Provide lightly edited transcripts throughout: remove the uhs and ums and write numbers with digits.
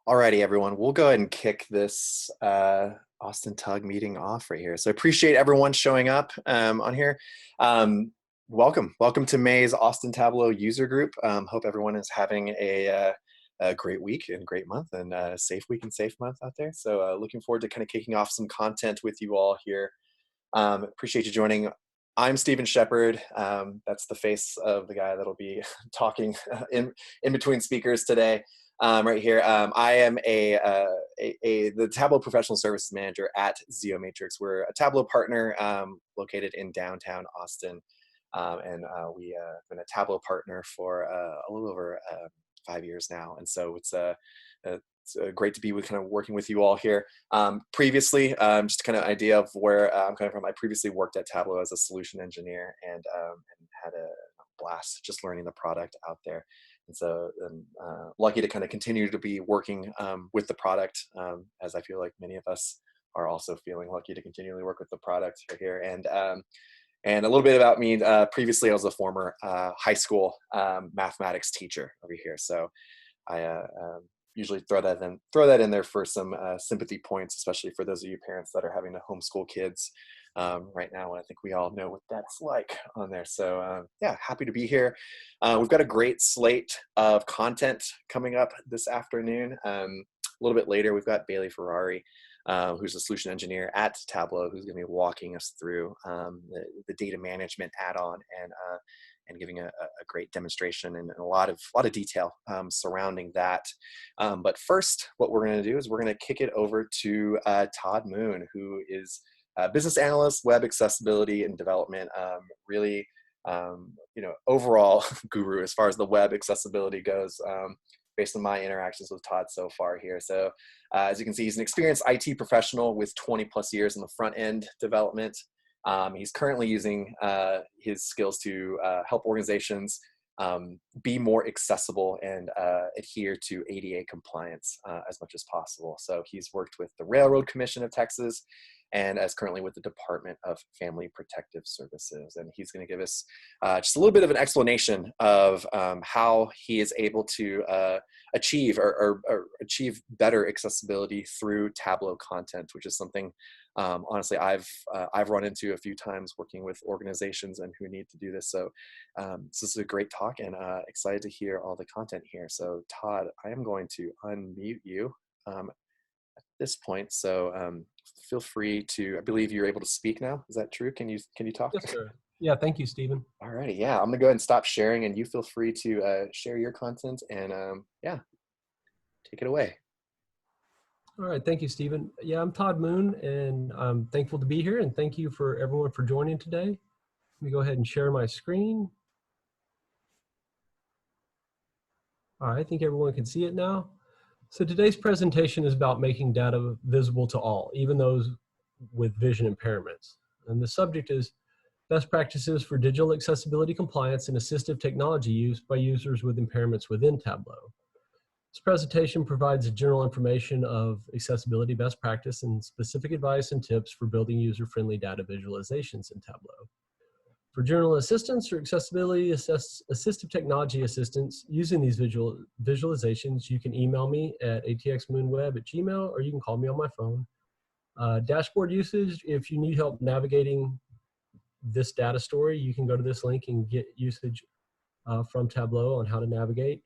Alrighty, everyone, we'll go ahead and kick this Austin Tug meeting off right here. So I appreciate everyone showing up on here. Welcome to May's Austin Tableau user group. Hope everyone is having a great week and great month and a safe week and safe month out there. So looking forward to kind of kicking off some content with you all here. Appreciate you joining. I'm Stephen Shepard. That's the face of the guy that'll be talking in between speakers today. Right here, I am the Tableau Professional Services Manager at Zeomatrix. We're a Tableau partner located in downtown Austin, and we have been a Tableau partner for a little over 5 years now. And so it's great to be kind of working with you all here. Previously, just kind of idea of where I'm coming from. I previously worked at Tableau as a solution engineer and had a blast just learning the product out there. And so I'm lucky to kind of continue to be working with the product, as I feel like many of us are also feeling lucky to continually work with the product here. And a little bit about me. Previously, I was a former high school mathematics teacher over here. So I usually throw that in there for some sympathy points, especially for those of you parents that are having to homeschool kids right now. And I think we all know what that's like on there. So yeah, happy to be here. We've got a great slate of content coming up this afternoon. A little bit later, we've got Bailey Ferrari, who's a solution engineer at Tableau, who's going to be walking us through the data management add-on and giving a great demonstration and a lot of detail surrounding that. But first, what we're going to do is we're going to kick it over to Todd Moon, who is a business analyst, web accessibility and development, really overall guru as far as the web accessibility goes, based on my interactions with Todd so far here. So as you can see, he's an experienced IT professional with 20 plus years in the front end development. He's currently using his skills to help organizations be more accessible and adhere to ADA compliance as much as possible. So he's worked with the Railroad Commission of Texas and is currently with the Department of Family Protective Services. And he's going to give us just a little bit of an explanation of how he is able to achieve or achieve better accessibility through Tableau content, which is something honestly I've run into a few times working with organizations and who need to do this. So this is a great talk and excited to hear all the content here. So Todd, I am going to unmute you at this point. So feel free to, I believe you're able to speak now. Is that true? Can you talk? Yes, sir. Yeah, thank you, Stephen. All righty. Yeah, I'm gonna go ahead and stop sharing and you feel free to share your content and yeah, take it away. All right, thank you, Stephen. Yeah, I'm Todd Moon and I'm thankful to be here and thank you for everyone for joining today. Let me go ahead and share my screen. All right, I think everyone can see it now. So today's presentation is about making data visible to all, even those with vision impairments. And the subject is best practices for digital accessibility compliance and assistive technology use by users with impairments within Tableau. This presentation provides general information of accessibility best practice and specific advice and tips for building user-friendly data visualizations in Tableau. For general assistance or accessibility assistive technology assistance using these visualizations, you can email me at atxmoonweb@gmail.com or you can call me on my phone. Dashboard usage, if you need help navigating this data story, you can go to this link and get usage from Tableau on how to navigate.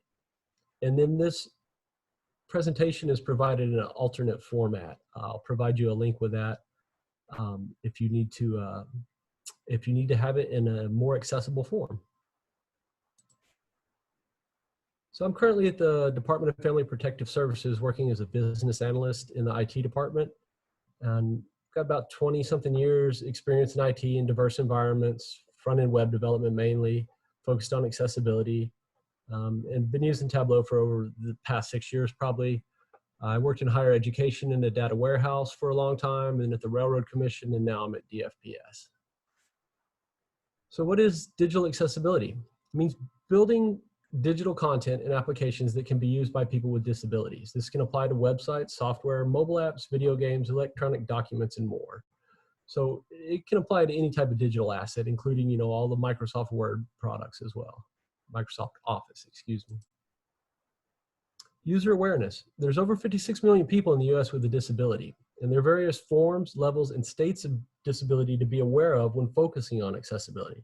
And then this presentation is provided in an alternate format. I'll provide you a link with that if you need to have it in a more accessible form. So I'm currently at the Department of Family Protective Services working as a business analyst in the IT department. And got about 20-something years experience in IT in diverse environments, front-end web development mainly, focused on accessibility, and been using Tableau for over the past 6 years probably. I worked in higher education in a data warehouse for a long time and at the Railroad Commission, and now I'm at DFPS. So what is digital accessibility? It means building digital content and applications that can be used by people with disabilities. This can apply to websites, software, mobile apps, video games, electronic documents, and more. So it can apply to any type of digital asset, including, all the Microsoft Word products as well. Microsoft Office, excuse me. User awareness. There's over 56 million people in the US with a disability, and there are various forms, levels, and states of disability to be aware of when focusing on accessibility.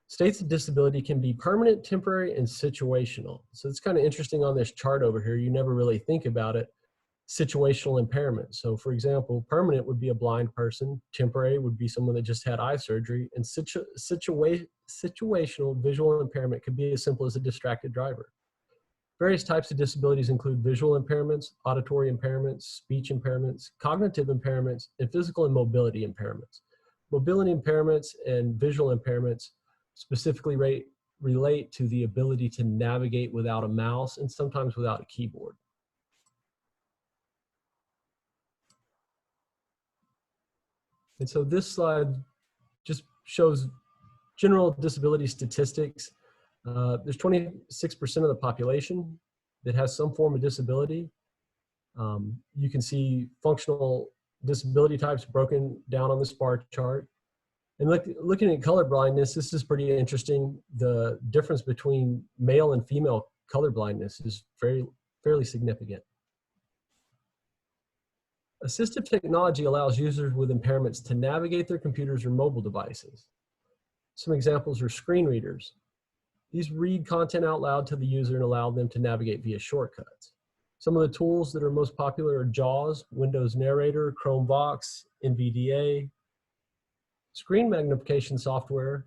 States of disability can be permanent, temporary, and situational. So it's kind of interesting on this chart over here. You never really think about it. Situational impairment. So for example, permanent would be a blind person, temporary would be someone that just had eye surgery, and situational visual impairment could be as simple as a distracted driver. Various types of disabilities include visual impairments, auditory impairments, speech impairments, cognitive impairments, and physical and mobility impairments. Mobility impairments and visual impairments specifically relate to the ability to navigate without a mouse and sometimes without a keyboard. And so this slide just shows general disability statistics. There's 26% of the population that has some form of disability. You can see functional disability types broken down on this bar chart. And looking at color blindness, this is pretty interesting. The difference between male and female color blindness is fairly significant. Assistive technology allows users with impairments to navigate their computers or mobile devices. Some examples are screen readers. These read content out loud to the user and allow them to navigate via shortcuts. Some of the tools that are most popular are JAWS, Windows Narrator, Chrome Vox, NVDA. Screen magnification software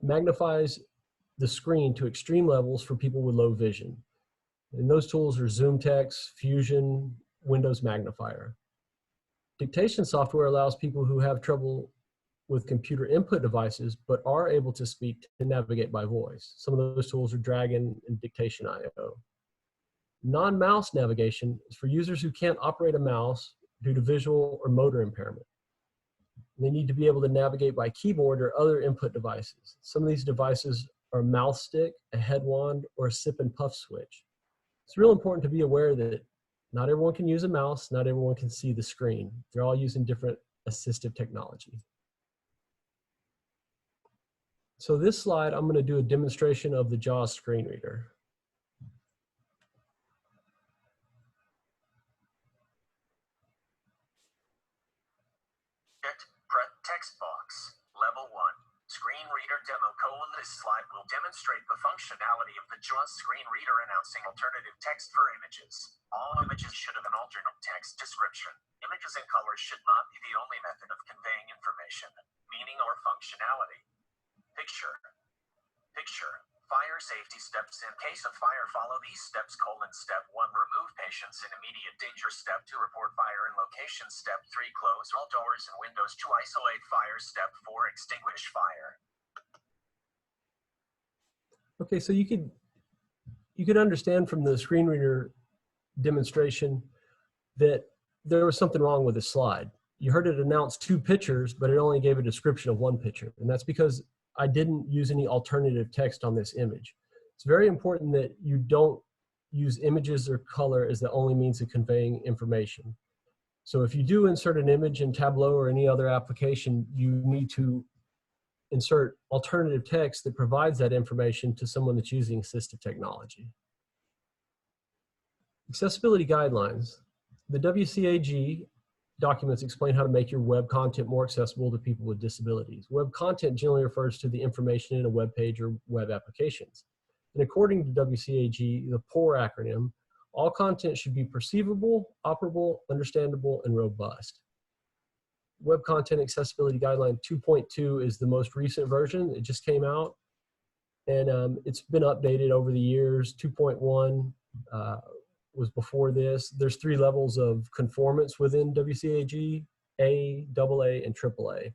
magnifies the screen to extreme levels for people with low vision. And those tools are ZoomText, Fusion, Windows Magnifier. Dictation software allows people who have trouble with computer input devices but are able to speak to navigate by voice. Some of those tools are Dragon and Dictation.io. Non-mouse navigation is for users who can't operate a mouse due to visual or motor impairment. They need to be able to navigate by keyboard or other input devices. Some of these devices are a mouse stick, a head wand, or a sip and puff switch. It's real important to be aware that not everyone can use a mouse, not everyone can see the screen. They're all using different assistive technology. So this slide, I'm going to do a demonstration of the JAWS screen reader. Text box. Level 1. Screen reader demo. This slide will demonstrate the functionality of the JAWS screen reader announcing alternative text for images. All images should have an alternate text description. Images and colors should not be the only method of conveying information, meaning, or functionality. Picture. Fire safety steps. In case of fire, follow these steps: Step 1, remove patients in immediate danger. Step 2, report fire in location. Step 3, close all doors and windows to isolate fire. Step 4, extinguish fire. Okay, so you could understand from the screen reader demonstration that there was something wrong with the slide. You heard it announce 2 pictures, but it only gave a description of 1 picture, and that's because I didn't use any alternative text on this image. It's very important that you don't use images or color as the only means of conveying information. So if you do insert an image in Tableau or any other application, you need to insert alternative text that provides that information to someone that's using assistive technology. Accessibility guidelines. The WCAG documents explain how to make your web content more accessible to people with disabilities. Web content generally refers to the information in a web page or web applications. And according to WCAG, the POUR acronym, all content should be perceivable, operable, understandable, and robust. Web Content Accessibility Guideline 2.2 is the most recent version. It just came out, and it's been updated over the years. 2.1 was before this. There's 3 levels of conformance within WCAG: A, AA, and AAA.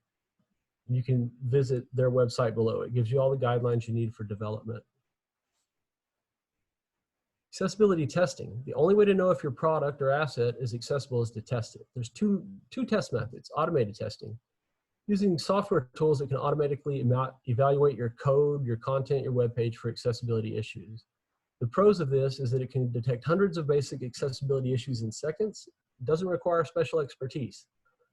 You can visit their website below. It gives you all the guidelines you need for development. Accessibility testing. The only way to know if your product or asset is accessible is to test it. There's two test methods: automated testing, using software tools that can automatically evaluate your code, your content, your web page for accessibility issues. The pros of this is that it can detect hundreds of basic accessibility issues in seconds. It doesn't require special expertise.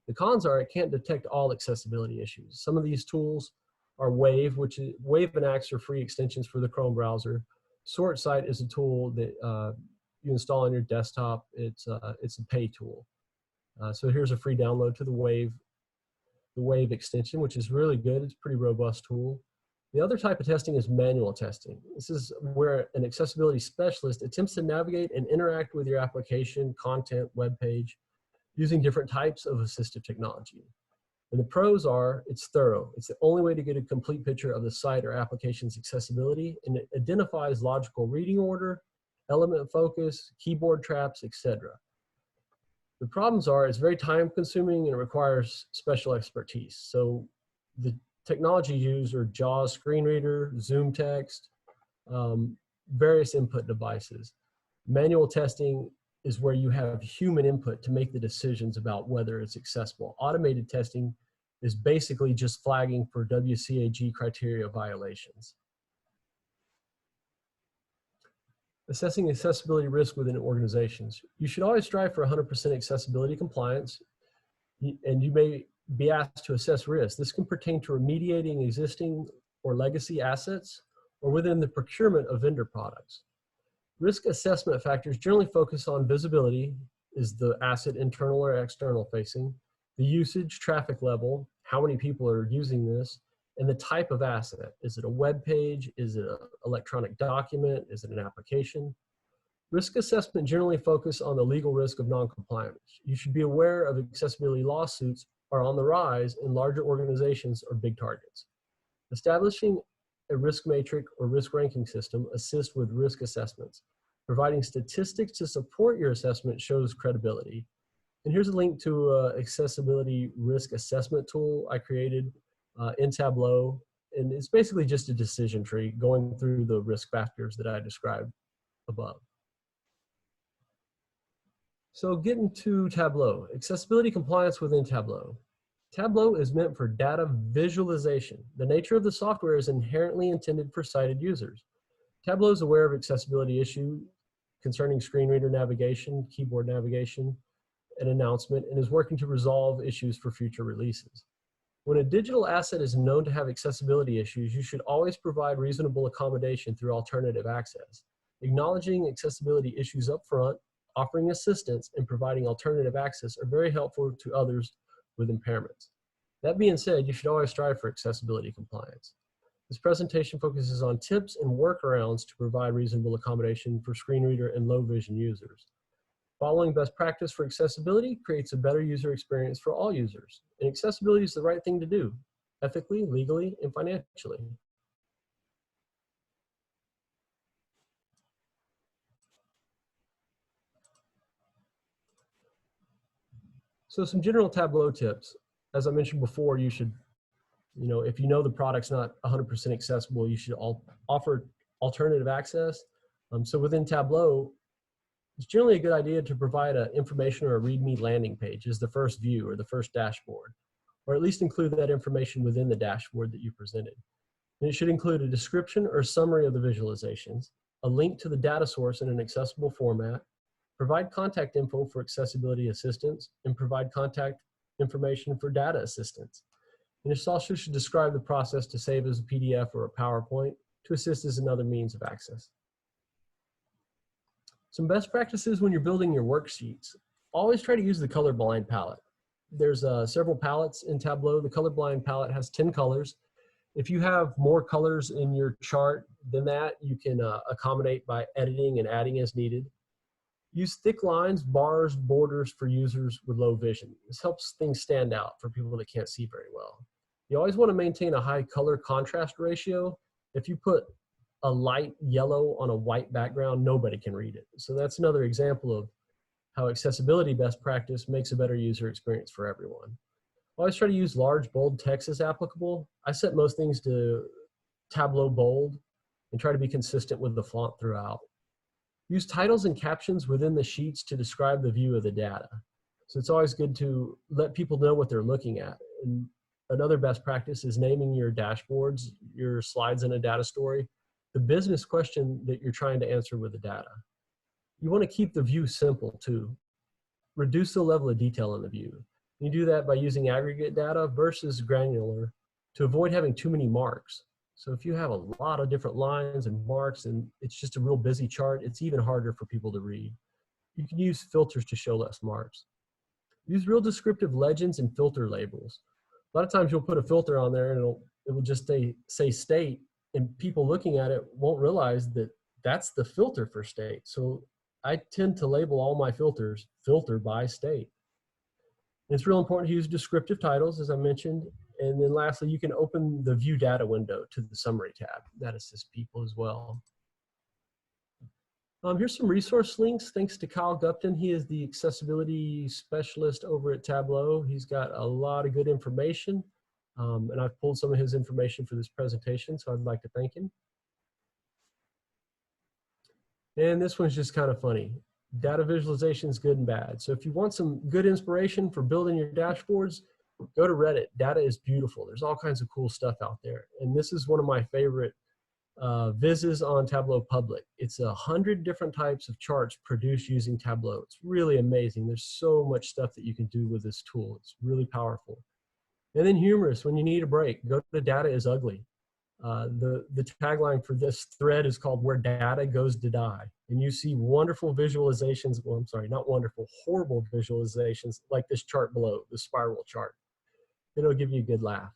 The cons are it can't detect all accessibility issues. Some of these tools are Wave and Axe are free extensions for the Chrome browser. Sort Site is a tool that you install on your desktop. It's a pay tool. So here's a free download to the Wave extension, which is really good. It's a pretty robust tool. The other type of testing is manual testing. This is where an accessibility specialist attempts to navigate and interact with your application, content, web page, using different types of assistive technology. And the pros are, it's thorough. It's the only way to get a complete picture of the site or application's accessibility, and it identifies logical reading order, element focus, keyboard traps, etc. The problems are, it's very time consuming and it requires special expertise. So the technology used are JAWS screen reader, Zoom text, various input devices. Manual testing is where you have human input to make the decisions about whether it's accessible. Automated testing is basically just flagging for WCAG criteria violations. Assessing accessibility risk within organizations. You should always strive for 100% accessibility compliance, and you may be asked to assess risk. This can pertain to remediating existing or legacy assets or within the procurement of vendor products. Risk assessment factors generally focus on visibility, is the asset internal or external facing, the usage, traffic level, how many people are using this, and the type of asset. Is it a web page? Is it an electronic document? Is it an application? Risk assessment generally focus on the legal risk of non-compliance. You should be aware of accessibility lawsuits are on the rise and larger organizations are big targets. Establishing a risk matrix or risk ranking system assists with risk assessments. Providing statistics to support your assessment shows credibility. And here's a link to an accessibility risk assessment tool I created in Tableau. And it's basically just a decision tree going through the risk factors that I described above. So getting to Tableau, accessibility compliance within Tableau. Tableau is meant for data visualization. The nature of the software is inherently intended for sighted users. Tableau is aware of accessibility issues concerning screen reader navigation, keyboard navigation, and announcement, and is working to resolve issues for future releases. When a digital asset is known to have accessibility issues, you should always provide reasonable accommodation through alternative access. Acknowledging accessibility issues up front, offering assistance, and providing alternative access are very helpful to others with impairments. That being said, you should always strive for accessibility compliance. This presentation focuses on tips and workarounds to provide reasonable accommodation for screen reader and low vision users. Following best practice for accessibility creates a better user experience for all users. And accessibility is the right thing to do, ethically, legally, and financially. So some general Tableau tips. As I mentioned before, you should, if you know the product's not 100% accessible, you should offer alternative access. So within Tableau, it's generally a good idea to provide an information or a README landing page as the first view or the first dashboard, or at least include that information within the dashboard that you presented. And it should include a description or summary of the visualizations, a link to the data source in an accessible format, provide contact info for accessibility assistance, and provide contact information for data assistance. And it also should describe the process to save as a PDF or a PowerPoint to assist as another means of access. Some best practices when you're building your worksheets. Always try to use the colorblind palette. There's several palettes in Tableau. The colorblind palette has 10 colors. If you have more colors in your chart than that, you can accommodate by editing and adding as needed. Use thick lines, bars, borders for users with low vision. This helps things stand out for people that can't see very well. You always want to maintain a high color contrast ratio. If you put a light yellow on a white background, nobody can read it. So that's another example of how accessibility best practice makes a better user experience for everyone. Always try to use large, bold text as applicable. I set most things to Tableau bold and try to be consistent with the font throughout. Use titles and captions within the sheets to describe the view of the data. So it's always good to let people know what they're looking at. And another best practice is naming your dashboards, your slides in a data story, the business question that you're trying to answer with the data. You want to keep the view simple too. Reduce the level of detail in the view. You do that by using aggregate data versus granular to avoid having too many marks. So if you have a lot of different lines and marks and it's just a real busy chart, it's even harder for people to read. You can use filters to show less marks. Use real descriptive legends and filter labels. A lot of times you'll put a filter on there and it will just say state, and people looking at it won't realize that that's the filter for state. So I tend to label all my filters filter by state. It's real important to use descriptive titles, as I mentioned. And then lastly, you can open the view data window to the summary tab. That assists people as well. Here's some resource links. Thanks to Kyle Gupton. He is the accessibility specialist over at Tableau. He's got a lot of good information. And I've pulled some of his information for this presentation, so I'd like to thank him. And this one's just kind of funny. Data visualization is good and bad. So if you want some good inspiration for building your dashboards, go to Reddit. Data is beautiful. There's all kinds of cool stuff out there. And this is one of my favorite vizzes on Tableau Public. It's 100 different types of charts produced using Tableau. It's really amazing. There's so much stuff that you can do with this tool. It's really powerful. And then humorous, when you need a break, go to Data is Ugly. The tagline for this thread is called Where Data Goes to Die. And you see wonderful visualizations, well, I'm sorry, not wonderful, horrible visualizations like this chart below, the spiral chart. It'll give you a good laugh.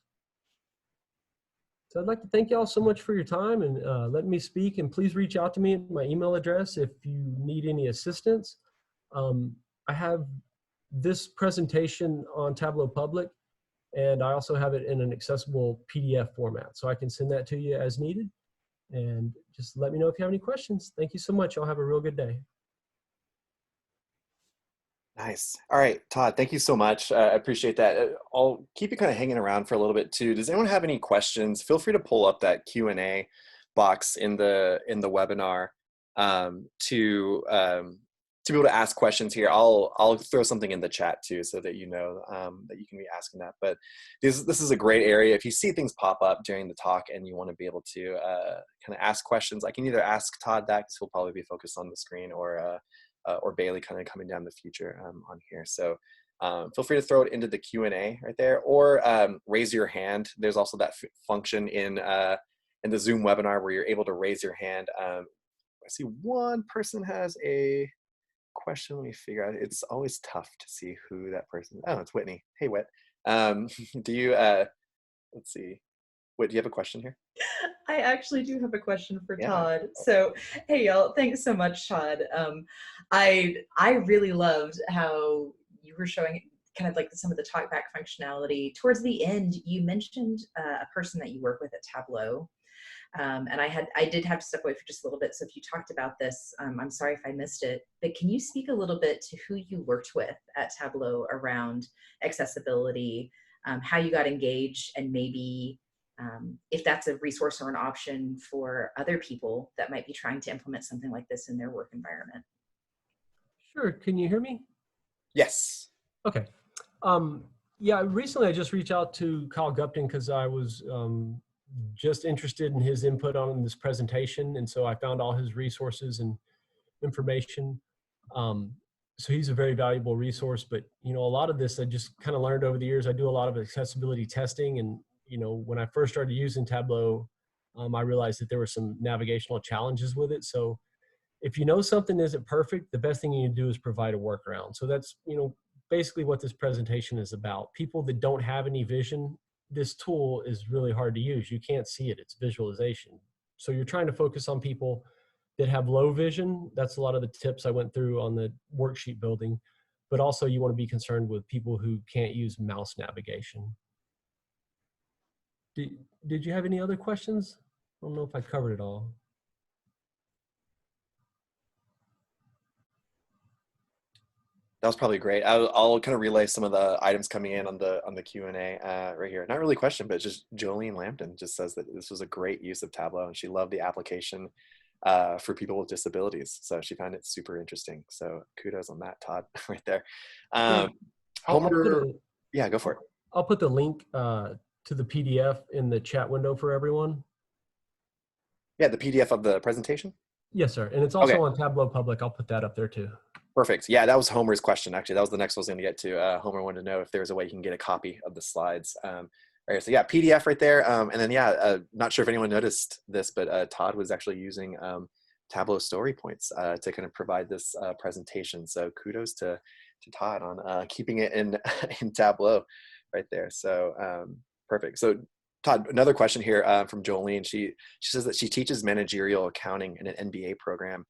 So I'd like to thank you all so much for your time and letting me speak, and please reach out to me at my email address if you need any assistance. I have this presentation on Tableau Public, and I also have it in an accessible PDF format, so I can send that to you as needed. And just let me know if you have any questions. Thank you so much. Y'all have a real good day. Nice. All right, Todd, thank you so much. I appreciate that. I'll keep you kind of hanging around for a little bit too. Does anyone have any questions? Feel free to pull up that Q&A box in the webinar to be able to ask questions here. I'll throw something in the chat too, so that you know that you can be asking that. But this is a great area. If you see things pop up during the talk and you want to be able to kind of ask questions, I can either ask Todd that, because he'll probably be focused on the screen, or Bailey kind of coming down the future on here. So feel free to throw it into the Q&A right there, or raise your hand. There's also that function in the Zoom webinar where you're able to raise your hand. I see one person has a question. Let me figure out. It's always tough to see who that person is. Oh, it's Whitney. Hey, Whit. Do you, let's see. Whit, do you have a question here? I actually do have a question for Yeah. Todd. So, hey y'all, thanks so much, Todd. I really loved how you were showing kind of like some of the talkback functionality. Towards the end, you mentioned a person that you work with at Tableau. And I did have to step away for just a little bit. So if you talked about this, I'm sorry if I missed it, but can you speak a little bit to who you worked with at Tableau around accessibility, how you got engaged, and maybe if that's a resource or an option for other people that might be trying to implement something like this in their work environment? Sure. Can you hear me? Yes. Okay. Yeah, recently I just reached out to Kyle Gupton because I was just interested in his input on this presentation. And so I found all his resources and information. So he's a very valuable resource, but you know, a lot of this I just kind of learned over the years. I do a lot of accessibility testing, and you know, when I first started using Tableau, I realized that there were some navigational challenges with it. So if you know something isn't perfect, the best thing you can do is provide a workaround. So that's, you know, basically what this presentation is about. People that don't have any vision, this tool is really hard to use. You can't see it, it's visualization. So you're trying to focus on people that have low vision. That's a lot of the tips I went through on the worksheet building, but also you want to be concerned with people who can't use mouse navigation. Did you have any other questions? I don't know if I covered it all. That was probably great. I'll kind of relay some of the items coming in on the Q&A right here. Not really a question, but just Jolene Lambton just says that this was a great use of Tableau, and she loved the application for people with disabilities. So she found it super interesting. So kudos on that, Todd, right there. Homer, yeah, go for it. I'll put the link to the PDF in the chat window for everyone. Yeah, the PDF of the presentation? Yes, sir. And it's also Okay. on Tableau Public. I'll put that up there too. Perfect. Yeah, that was Homer's question, actually. That was the next one I was going to get to. Homer wanted to know if there's a way you can get a copy of the slides. right, so yeah, PDF right there. And then yeah, not sure if anyone noticed this, but Todd was actually using Tableau story points to kind of provide this presentation. So kudos to Todd on keeping it in in Tableau right there. So perfect. So Todd, another question here from Jolene. She says that she teaches managerial accounting in an MBA program,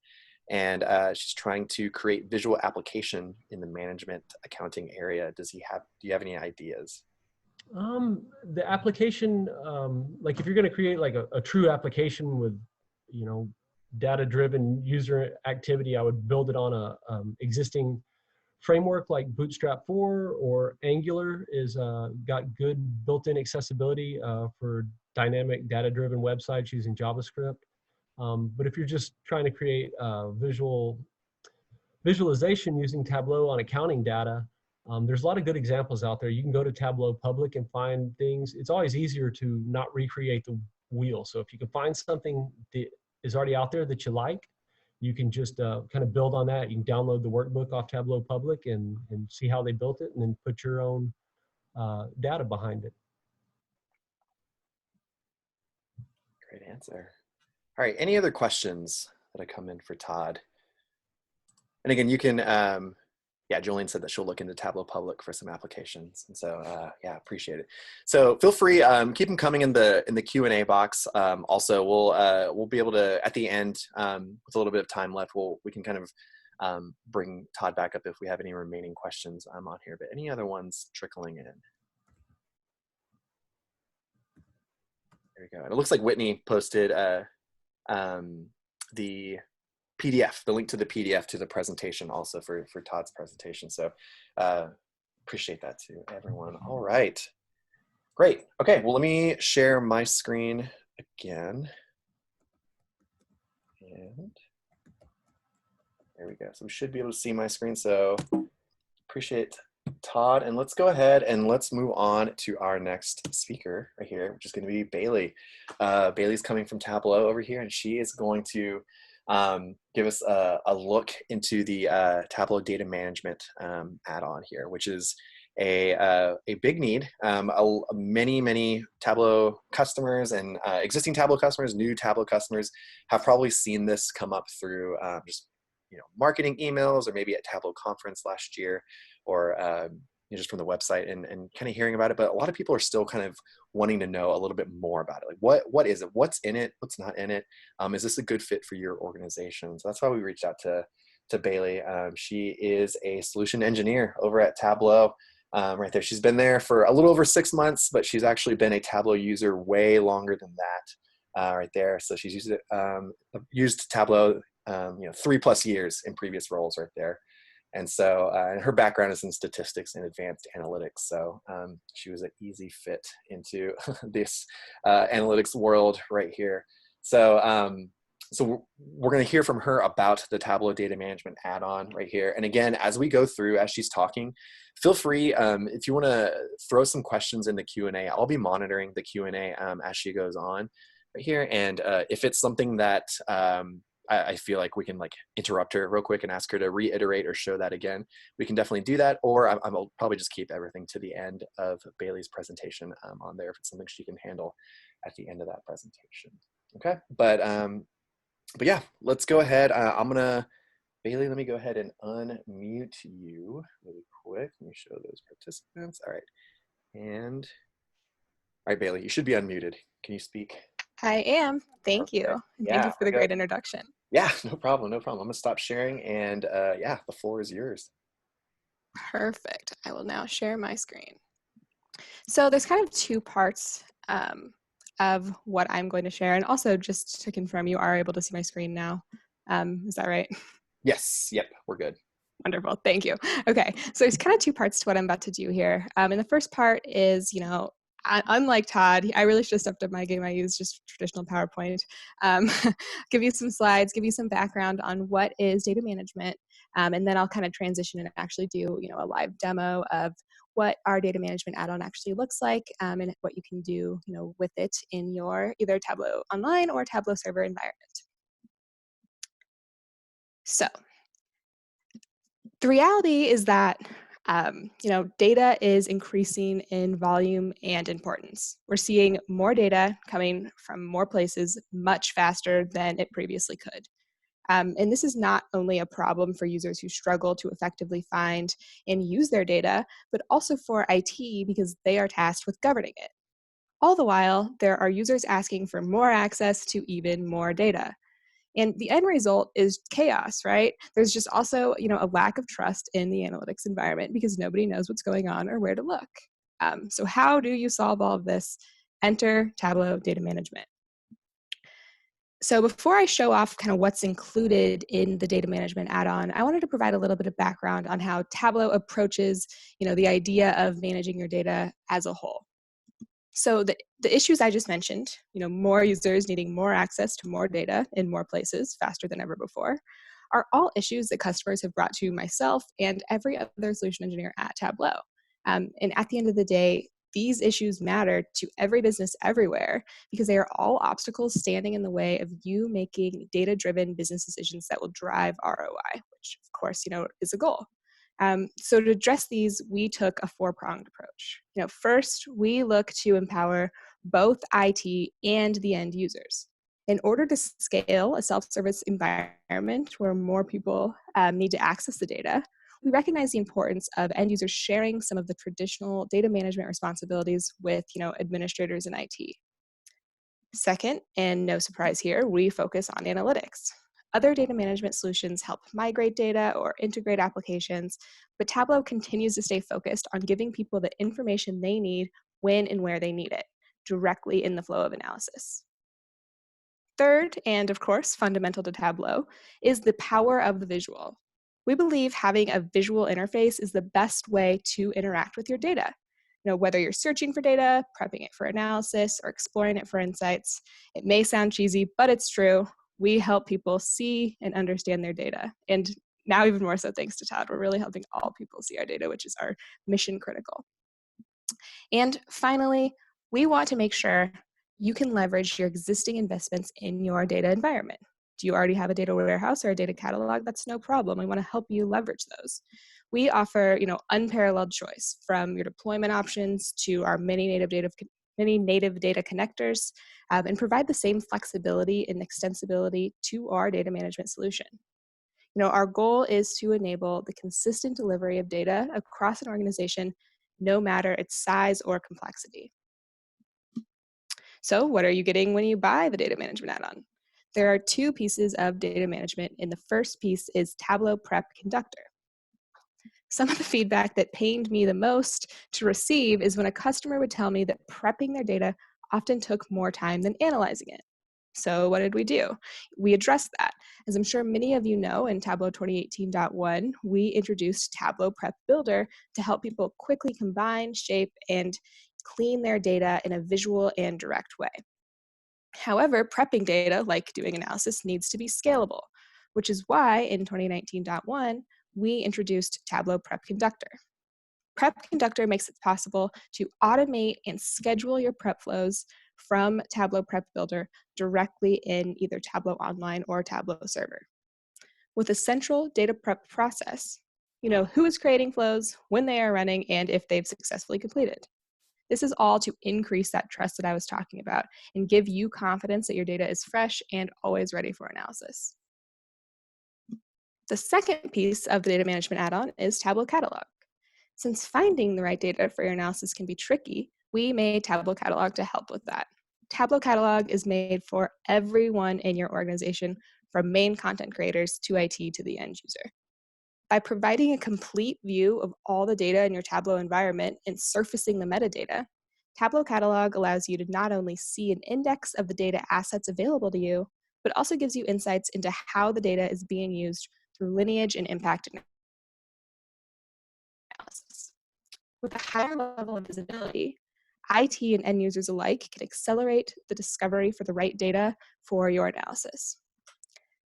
and she's trying to create visual application in the management accounting area. Do you have any ideas? The application, like if you're going to create like a true application with, you know, data-driven user activity, I would build it on a existing framework like Bootstrap 4 or Angular is got good built-in accessibility for dynamic data-driven websites using JavaScript. But if you're just trying to create visualization using Tableau on accounting data, there's a lot of good examples out there. You can go to Tableau Public and find things. It's always easier to not recreate the wheel. So if you can find something that is already out there that you like, you can just kind of build on that. You can download the workbook off Tableau Public and see how they built it, and then put your own data behind it. Great answer. All right, any other questions that have come in for Todd? And again, you can, yeah, Julian said that she'll look into Tableau Public for some applications. And so, yeah, appreciate it. So feel free, keep them coming in the Q&A box. Also, we'll be able to, at the end, with a little bit of time left, we can kind of bring Todd back up if we have any remaining questions on here. But any other ones trickling in? There we go. And it looks like Whitney posted the PDF, the link to the PDF to the presentation also for Todd's presentation. So appreciate that too, everyone. All right, great. Okay, well, let me share my screen again. And there we go. So we should be able to see my screen. So appreciate Todd. And let's go ahead and let's move on to our next speaker right here, which is going to be Bailey. Bailey's coming from Tableau over here, and she is going to give us a look into the Tableau data management add-on here, which is a big need. Many Tableau customers and existing Tableau customers, new Tableau customers have probably seen this come up through just marketing emails, or maybe at Tableau conference last year, or just from the website and kind of hearing about it. But a lot of people are still kind of wanting to know a little bit more about it. Like what is it? What's in it? What's not in it? Is this a good fit for your organization? So that's why we reached out to Bailey. She is a solution engineer over at Tableau. Right there. She's been there for a little over 6 months, but she's actually been a Tableau user way longer than that right there. So she's used Tableau 3+ years in previous roles right there. And so and her background is in statistics and advanced analytics. So she was an easy fit into this analytics world right here. So so we're going to hear from her about the Tableau data management add-on right here. And again, as we go through, as she's talking, feel free, if you want to throw some questions in the Q&A, I'll be monitoring the Q&A as she goes on right here. And if it's something that I feel like we can interrupt her real quick and ask her to reiterate or show that again, we can definitely do that. Or I'll probably just keep everything to the end of Bailey's presentation on there if it's something she can handle at the end of that presentation. Okay, but yeah, let's go ahead. Bailey, let me go ahead and unmute you really quick. Let me show those participants. All right, all right, Bailey, you should be unmuted. Can you speak? I am. Thank you. And thank you for the great introduction. Yeah, no problem. I'm gonna stop sharing, and yeah, the floor is yours. Perfect. I will now share my screen. So there's kind of two parts of what I'm going to share. And also, just to confirm, you are able to see my screen now. Is that right? Yes. Yep. We're good. Wonderful. Thank you. Okay. So there's kind of two parts to what I'm about to do here. And the first part is, unlike Todd, I really should have stepped up my game. I use just traditional PowerPoint. Give you some slides, give you some background on what is data management. And then I'll kind of transition and actually do, a live demo of what our data management add-on actually looks like and what you can do, with it in your either Tableau Online or Tableau server environment. So the reality is that Data is increasing in volume and importance. We're seeing more data coming from more places much faster than it previously could. And this is not only a problem for users who struggle to effectively find and use their data, but also for IT because they are tasked with governing it. All the while, there are users asking for more access to even more data. And the end result is chaos, right? There's just also, a lack of trust in the analytics environment because nobody knows what's going on or where to look. So how do you solve all of this? Enter Tableau Data Management. So before I show off kind of what's included in the data management add-on, I wanted to provide a little bit of background on how Tableau approaches, the idea of managing your data as a whole. So the issues I just mentioned, more users needing more access to more data in more places faster than ever before, are all issues that customers have brought to myself and every other solution engineer at Tableau. And at the end of the day, these issues matter to every business everywhere because they are all obstacles standing in the way of you making data-driven business decisions that will drive ROI, which of course, is a goal. So to address these, we took a four-pronged approach. First, we look to empower both IT and the end users. In order to scale a self-service environment where more people need to access the data, we recognize the importance of end users sharing some of the traditional data management responsibilities with, administrators in IT. Second, and no surprise here, we focus on analytics. Other data management solutions help migrate data or integrate applications, but Tableau continues to stay focused on giving people the information they need when and where they need it, directly in the flow of analysis. Third, and of course fundamental to Tableau, is the power of the visual. We believe having a visual interface is the best way to interact with your data. Whether you're searching for data, prepping it for analysis, or exploring it for insights, it may sound cheesy, but it's true. We help people see and understand their data. And now even more so thanks to Todd, we're really helping all people see our data, which is our mission critical. And finally, we want to make sure you can leverage your existing investments in your data environment. Do you already have a data warehouse or a data catalog? That's no problem. We want to help you leverage those. We offer, unparalleled choice from your deployment options to our many native data connectors, and provide the same flexibility and extensibility to our data management solution. Our goal is to enable the consistent delivery of data across an organization, no matter its size or complexity. So what are you getting when you buy the data management add-on? There are two pieces of data management, and the first piece is Tableau Prep Conductor. Some of the feedback that pained me the most to receive is when a customer would tell me that prepping their data often took more time than analyzing it. So what did we do? We addressed that. As I'm sure many of you know, in Tableau 2018.1, we introduced Tableau Prep Builder to help people quickly combine, shape, and clean their data in a visual and direct way. However, prepping data, like doing analysis, needs to be scalable, which is why in 2019.1, we introduced Tableau Prep Conductor. Prep Conductor makes it possible to automate and schedule your prep flows from Tableau Prep Builder directly in either Tableau Online or Tableau Server. With a central data prep process, you know who is creating flows, when they are running, and if they've successfully completed. This is all to increase that trust that I was talking about and give you confidence that your data is fresh and always ready for analysis. The second piece of the data management add-on is Tableau Catalog. Since finding the right data for your analysis can be tricky, we made Tableau Catalog to help with that. Tableau Catalog is made for everyone in your organization, from main content creators to IT to the end user. By providing a complete view of all the data in your Tableau environment and surfacing the metadata, Tableau Catalog allows you to not only see an index of the data assets available to you, but also gives you insights into how the data is being used through lineage and impact analysis. With a higher level of visibility, IT and end users alike can accelerate the discovery for the right data for your analysis.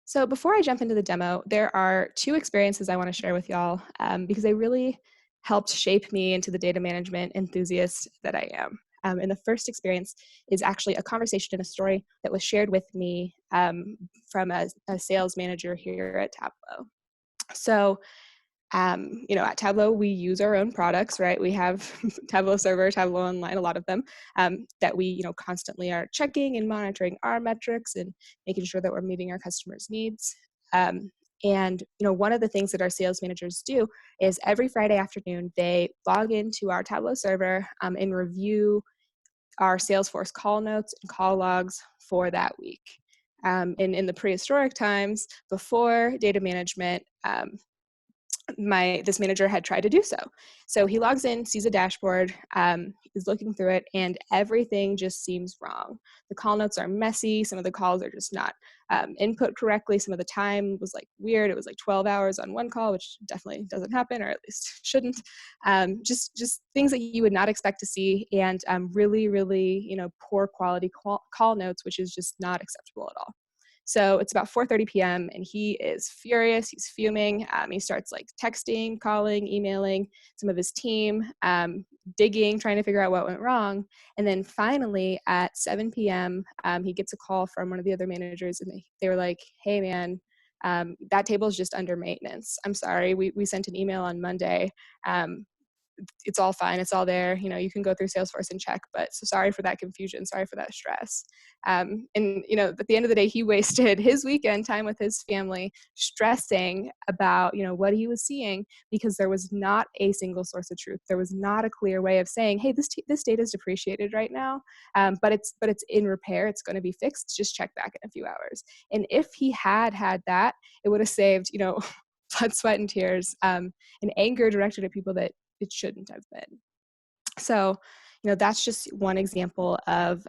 So before I jump into the demo, there are two experiences I want to share with y'all because they really helped shape me into the data management enthusiast that I am. And the first experience is actually a conversation and a story that was shared with me from a sales manager here at Tableau. So At Tableau, we use our own products, right? We have Tableau Server, Tableau Online, a lot of them, that we, constantly are checking and monitoring our metrics and making sure that we're meeting our customers' needs. And one of the things that our sales managers do is every Friday afternoon, they log into our Tableau server and review our Salesforce call notes and call logs for that week. And in the prehistoric times, before data management, this manager had tried to do so. So he logs in, sees a dashboard, is looking through it, and everything just seems wrong. The call notes are messy. Some of the calls are just not input correctly. Some of the time was like weird. It was like 12 hours on one call, which definitely doesn't happen, or at least shouldn't. Just things that you would not expect to see, and really, really, poor quality call notes, which is just not acceptable at all. So it's about 4:30 p.m. and he is furious. He's fuming. He starts like texting, calling, emailing some of his team, digging, trying to figure out what went wrong. And then finally at 7 p.m., he gets a call from one of the other managers, and they were like, "Hey, man, that table is just under maintenance. I'm sorry. We sent an email on Monday. It's all fine. It's all there. You can go through Salesforce and check, but so sorry for that confusion. Sorry for that stress." And at the end of the day, he wasted his weekend time with his family stressing about, what he was seeing, because there was not a single source of truth. There was not a clear way of saying, hey, this data is depreciated right now, but it's in repair. It's going to be fixed. Just check back in a few hours. And if he had that, it would have saved, blood, sweat, and tears, and anger directed at people that it shouldn't have been. So, that's just one example of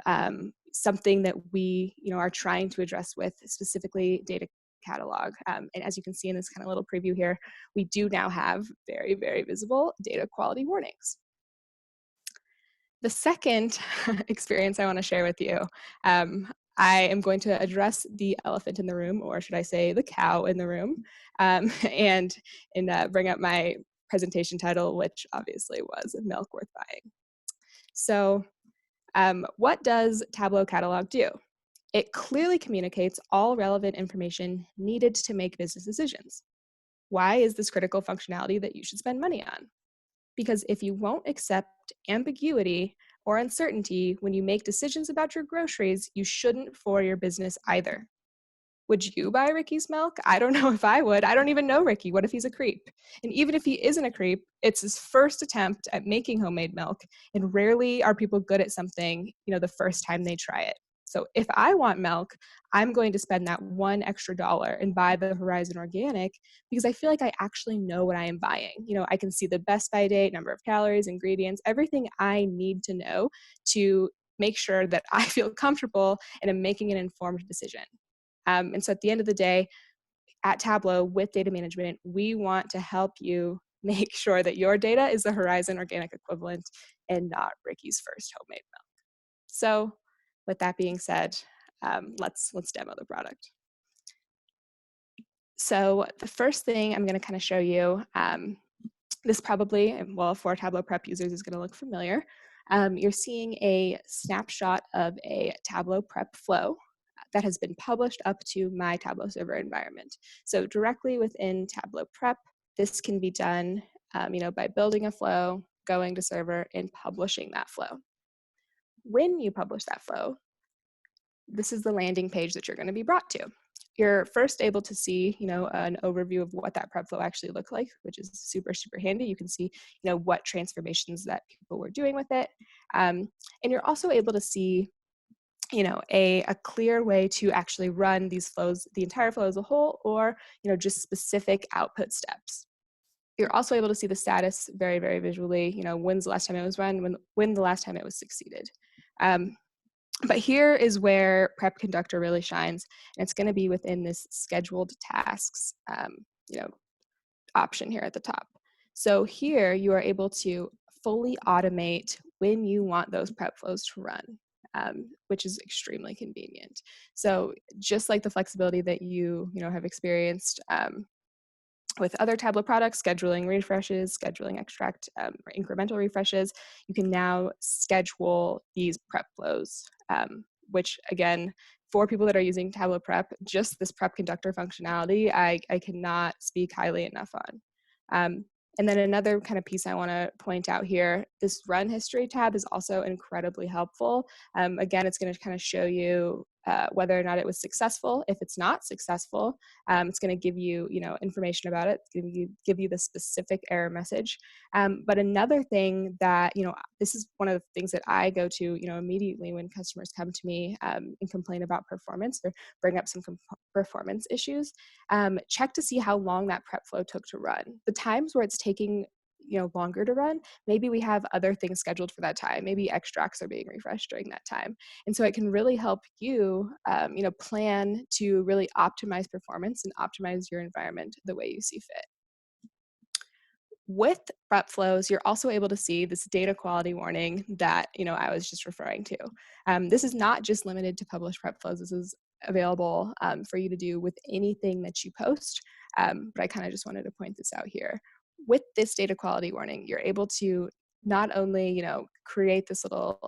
something that we, are trying to address with specifically data catalog. And as you can see in this kind of little preview here, we do now have very, very visible data quality warnings. The second experience I want to share with you, I am going to address the elephant in the room, or should I say the cow in the room, and bring up my presentation title, which obviously was Milk Worth Buying. So what does Tableau Catalog do? It clearly communicates all relevant information needed to make business decisions. Why is this critical functionality that you should spend money on? Because if you won't accept ambiguity or uncertainty when you make decisions about your groceries, you shouldn't for your business either. Would you buy Ricky's milk? I don't know if I would. I don't even know Ricky. What if he's a creep? And even if he isn't a creep, it's his first attempt at making homemade milk. And rarely are people good at something, the first time they try it. So if I want milk, I'm going to spend that $1 extra and buy the Horizon Organic, because I feel like I actually know what I am buying. I can see the best by date, number of calories, ingredients, everything I need to know to make sure that I feel comfortable and am making an informed decision. And so at the end of the day, at Tableau with data management, we want to help you make sure that your data is the Horizon Organic equivalent and not Ricky's first homemade milk. So with that being said, let's demo the product. So the first thing I'm going to kind of show you, this probably, well, for Tableau Prep users is going to look familiar. You're seeing a snapshot of a Tableau Prep flow that has been published up to my Tableau server environment. So directly within Tableau Prep, this can be done by building a flow, going to server, and publishing that flow. When you publish that flow, this is the landing page that you're going to be brought to. You're first able to see, an overview of what that prep flow actually looked like, which is super, super handy. You can see, what transformations that people were doing with it. And you're also able to see a clear way to actually run these flows, the entire flow as a whole, or, just specific output steps. You're also able to see the status very, very visually, when's the last time it was run, when the last time it was succeeded. But here is where Prep Conductor really shines, and it's going to be within this scheduled tasks, option here at the top. So here you are able to fully automate when you want those prep flows to run. Which is extremely convenient. So just like the flexibility that you have experienced with other Tableau products, scheduling refreshes, scheduling extract or incremental refreshes, you can now schedule these prep flows, which again, for people that are using Tableau Prep, just this Prep Conductor functionality, I cannot speak highly enough on. And then another kind of piece I want to point out here, this run history tab is also incredibly helpful. Again, it's going to kind of show you whether or not it was successful. If it's not successful, it's going to give you, information about it. It's going to give you the specific error message. But another thing that, this is one of the things that I go to, immediately when customers come to me and complain about performance or bring up some performance issues. Check to see how long that prep flow took to run. The times where it's taking longer to run, maybe we have other things scheduled for that time. Maybe extracts are being refreshed during that time. And so it can really help you, plan to really optimize performance and optimize your environment the way you see fit. With prep flows, you're also able to see this data quality warning that I was just referring to. This is not just limited to published prep flows. This is available for you to do with anything that you post. But I kind of just wanted to point this out here. With this data quality warning, you're able to not only create this little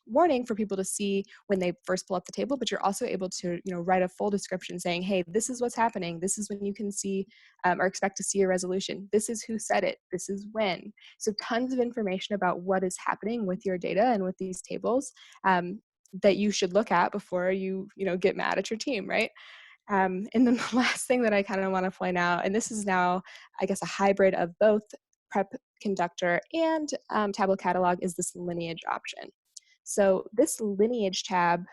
warning for people to see when they first pull up the table, but you're also able to write a full description saying, hey, this is what's happening. This is when you can see or expect to see a resolution. This is who said it. This is when. So tons of information about what is happening with your data and with these tables that you should look at before you get mad at your team, right? And then the last thing that I kind of want to point out, and this is now, I guess, a hybrid of both Prep Conductor and Tableau Catalog, is this lineage option. So this lineage tab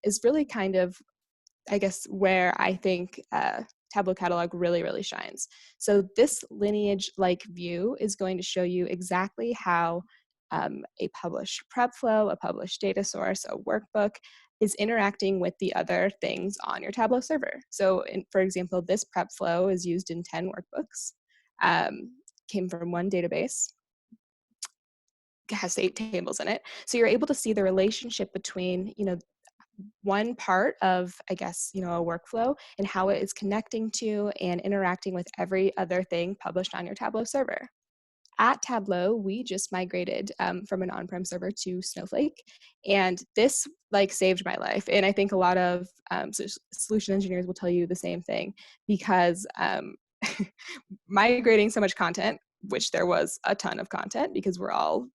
is really kind of, I guess, where I think Tableau Catalog really, really shines. So this lineage-like view is going to show you exactly how a published prep flow, a published data source, a workbook is interacting with the other things on your Tableau server. So for example, this prep flow is used in 10 workbooks, came from one database, has 8 tables in it. So you're able to see the relationship between, one part of, I guess, a workflow and how it is connecting to and interacting with every other thing published on your Tableau server. At Tableau, we just migrated from an on-prem server to Snowflake, and this saved my life. And I think a lot of solution engineers will tell you the same thing, because migrating so much content, which there was a ton of content because we're all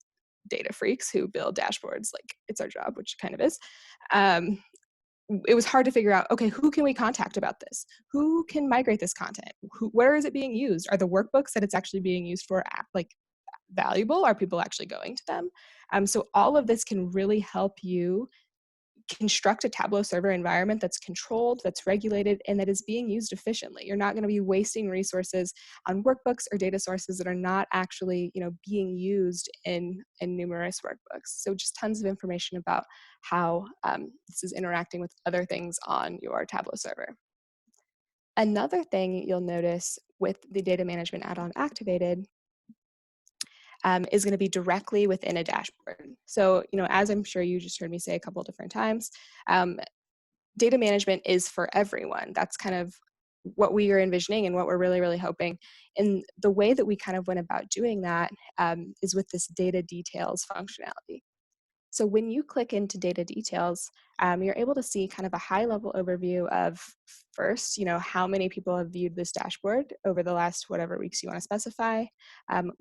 data freaks who build dashboards like it's our job, which kind of is. It was hard to figure out, okay, who can we contact about this? Who can migrate this content? Where is it being used? Are the workbooks that it's actually being used for valuable? Are people actually going to them? So all of this can really help you construct a Tableau server environment that's controlled, that's regulated, and that is being used efficiently. You're not going to be wasting resources on workbooks or data sources that are not actually, being used in numerous workbooks. So just tons of information about how this is interacting with other things on your Tableau server. Another thing you'll notice with the data management add-on activated is going to be directly within a dashboard. So, as I'm sure you just heard me say a couple of different times, data management is for everyone. That's kind of what we are envisioning and what we're really, really hoping. And the way that we kind of went about doing that is with this data details functionality. So when you click into data details, you're able to see kind of a high-level overview of first, how many people have viewed this dashboard over the last whatever weeks you want to specify.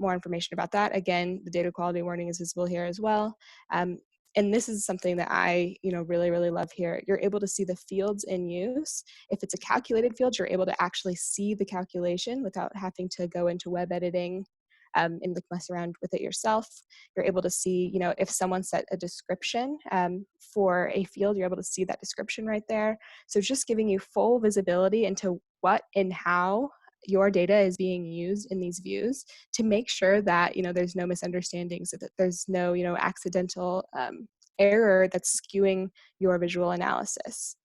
More information about that. Again, the data quality warning is visible here as well. And this is something that I, really, really love here. You're able to see the fields in use. If it's a calculated field, you're able to actually see the calculation without having to go into web editing and mess around with it yourself. You're able to see, if someone set a description for a field, you're able to see that description right there. So just giving you full visibility into what and how your data is being used in these views to make sure that, there's no misunderstandings, that there's no, accidental error that's skewing your visual analysis.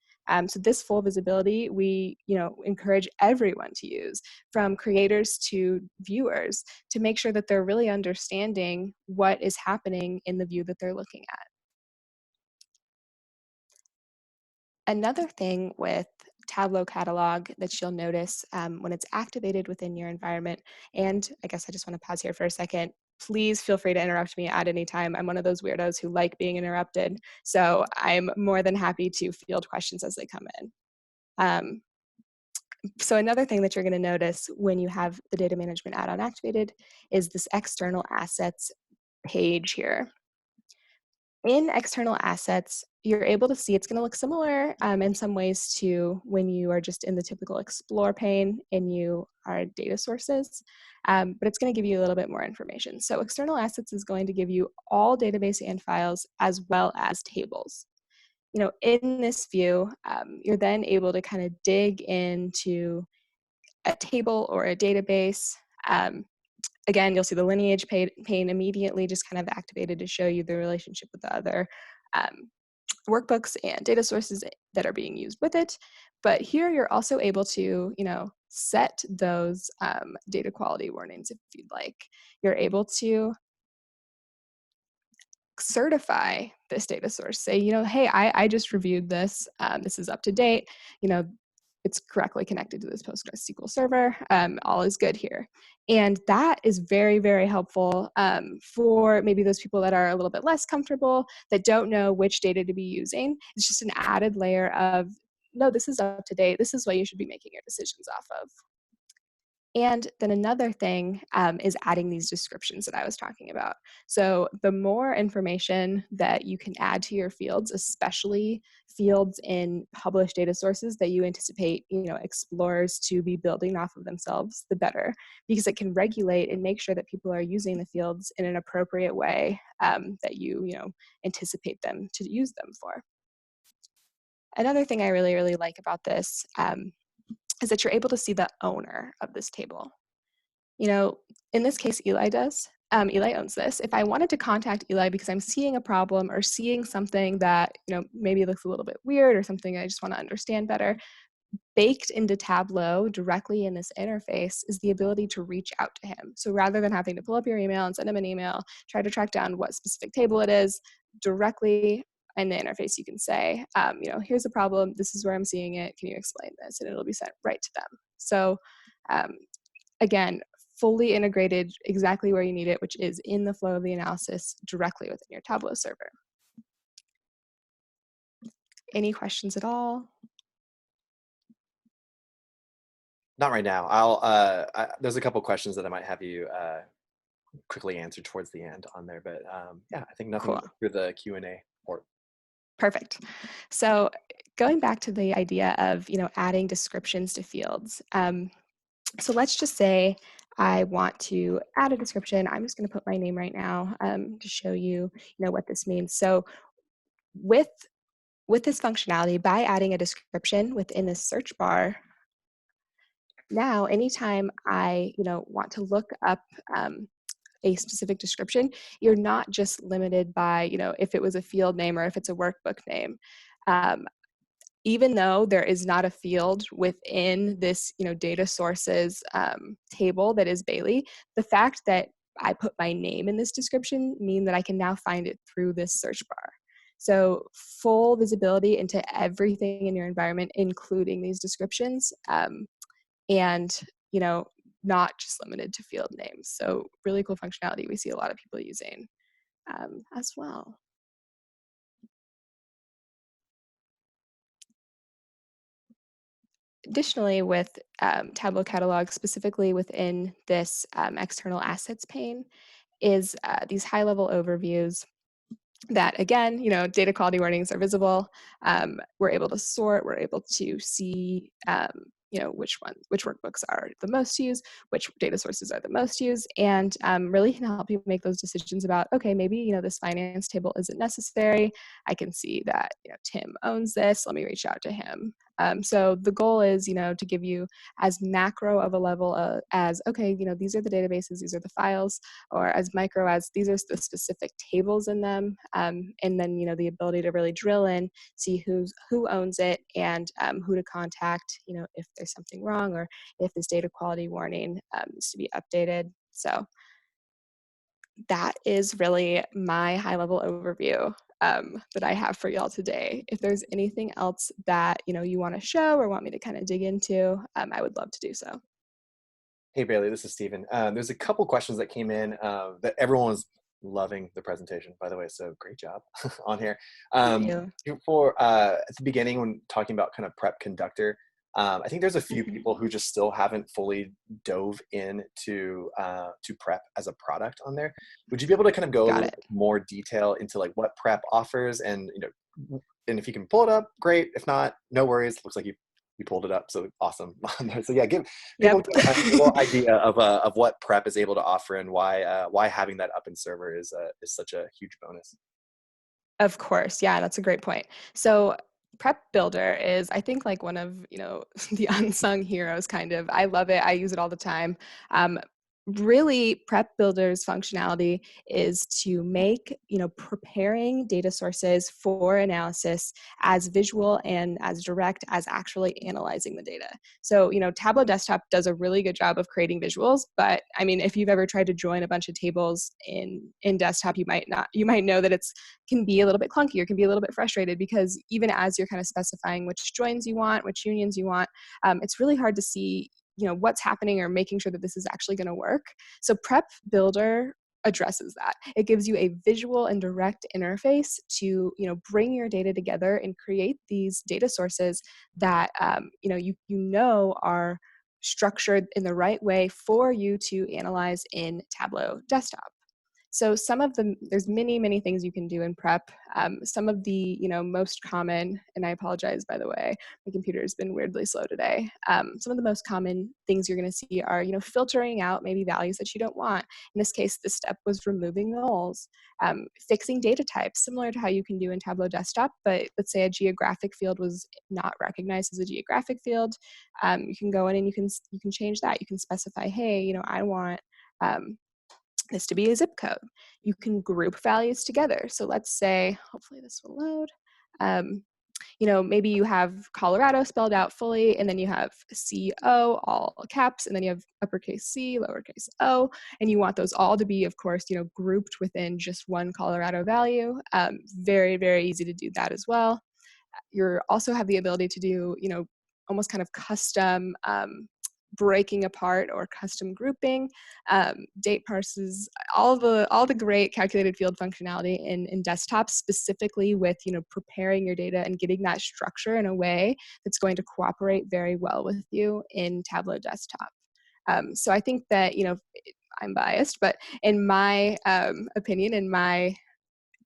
So this full visibility, we encourage everyone to use, from creators to viewers, to make sure that they're really understanding what is happening in the view that they're looking at. Another thing with Tableau Catalog that you'll notice when it's activated within your environment, and I guess I just want to pause here for a second. Please feel free to interrupt me at any time. I'm one of those weirdos who like being interrupted, so I'm more than happy to field questions as they come in. So another thing that you're going to notice when you have the data management add-on activated is this external assets page here. In external assets, you're able to see it's going to look similar in some ways to when you are just in the typical explore pane and you are data sources, but it's going to give you a little bit more information. So external assets is going to give you all database and files as well as tables. You know, in this view, you're then able to kind of dig into a table or a database. Again, you'll see the lineage pane immediately just kind of activated to show you the relationship with the other workbooks and data sources that are being used with it. But here you're also able to, you know, set those data quality warnings if you'd like. You're able to certify this data source. Say, you know, hey, I just reviewed this. This is up to date. You know, it's correctly connected to this PostgreSQL server. All is good here. And that is very, very helpful for maybe those people that are a little bit less comfortable, that don't know which data to be using. It's just an added layer of, no, this is up to date. This is what you should be making your decisions off of. And then another thing is adding these descriptions that I was talking about. So the more information that you can add to your fields, especially fields in published data sources that you anticipate, you know, explorers to be building off of themselves, the better, because it can regulate and make sure that people are using the fields in an appropriate way that you know, anticipate them to use them for. Another thing I really, really like about this is that you're able to see the owner of this table. You know, in this case, Eli does. Eli owns this. If I wanted to contact Eli because I'm seeing a problem or seeing something that, you know, maybe looks a little bit weird or something I just want to understand better, baked into Tableau directly in this interface is the ability to reach out to him. So rather than having to pull up your email and send him an email, try to track down what specific table it is, directly in the interface you can say, you know, here's the problem, this is where I'm seeing it, can you explain this? And it'll be sent right to them. So again, fully integrated exactly where you need it, which is in the flow of the analysis directly within your Tableau server. Any questions at all? Not right now. There's a couple questions that I might have you quickly answer towards the end on there, but yeah, I think nothing Cool. through the Q&A port. Perfect. So going back to the idea of, you know, adding descriptions to fields. So let's just say I want to add a description. I'm just going to put my name right now to show you, you know, what this means. So with this functionality, by adding a description within this search bar, now anytime I, you know, want to look up a specific description, you're not just limited by, you know, if it was a field name or if it's a workbook name. Even though there is not a field within this, you know, data sources table that is Bailey, the fact that I put my name in this description mean that I can now find it through this search bar. So full visibility into everything in your environment, including these descriptions, and, you know, not just limited to field names. So really cool functionality we see a lot of people using as well. Additionally, with Tableau Catalog, specifically within this external assets pane, is these high-level overviews that, again, you know, data quality warnings are visible. We're able to sort, we're able to see, you know, which workbooks are the most used, which data sources are the most used, and really can help you make those decisions about, okay, maybe, you know, this finance table isn't necessary. I can see that, you know, Tim owns this. Let me reach out to him. So the goal is, you know, to give you as macro of a level as, okay, you know, these are the databases, these are the files, or as micro as these are the specific tables in them, and then, you know, the ability to really drill in, see who owns it, and who to contact, you know, if there's something wrong or if this data quality warning needs to be updated. So that is really my high-level overview that I have for y'all today. If there's anything else that, you know, you want to show or want me to kind of dig into, I would love to do so. Hey Bailey, this is Steven. There's a couple questions that came in that everyone was loving the presentation, by the way, so great job on here. Thank you. For at the beginning when talking about kind of prep conductor, I think there's a few Mhm. people who just still haven't fully dove into to prep as a product on there. Would you be able to kind of go a Got little it. bit more detail into like what prep offers, and and if you can pull it up, great. If not, no worries. Looks like you pulled it up, so awesome. So yeah, give people Yep. a little idea of what prep is able to offer, and why having that up in server is such a huge bonus. Of course. Yeah, that's a great point. So Prep Builder is, I think, like one of, the unsung heroes kind of. I love it. I use it all the time. Really, Prep Builder's functionality is to make, preparing data sources for analysis as visual and as direct as actually analyzing the data. So, Tableau Desktop does a really good job of creating visuals, but I mean, if you've ever tried to join a bunch of tables in desktop, you might know that it's can be a little bit clunky or can be a little bit frustrated, because even as you're kind of specifying which joins you want, which unions you want, it's really hard to see what's happening or making sure that this is actually going to work. So Prep Builder addresses that. It gives you a visual and direct interface to bring your data together and create these data sources that you are structured in the right way for you to analyze in Tableau Desktop. So there's many things you can do in prep. Some of the most common, and I apologize by the way, my computer has been weirdly slow today. Some of the most common things you're going to see are filtering out maybe values that you don't want. In this case, this step was removing nulls, fixing data types, similar to how you can do in Tableau Desktop. But let's say a geographic field was not recognized as a geographic field, you can go in and you can change that. You can specify, hey, I want this to be a zip code. You can group values together. So let's say, hopefully this will load. Maybe you have Colorado spelled out fully, and then you have CO, all caps, and then you have uppercase C, lowercase o, and you want those all to be, of course, grouped within just one Colorado value. Very easy to do that as well. You also have the ability to do, almost kind of custom breaking apart or custom grouping, date parses, all the great calculated field functionality in desktop, specifically with preparing your data and getting that structure in a way that's going to cooperate very well with you in Tableau Desktop. So I think that I'm biased, but in my opinion, in my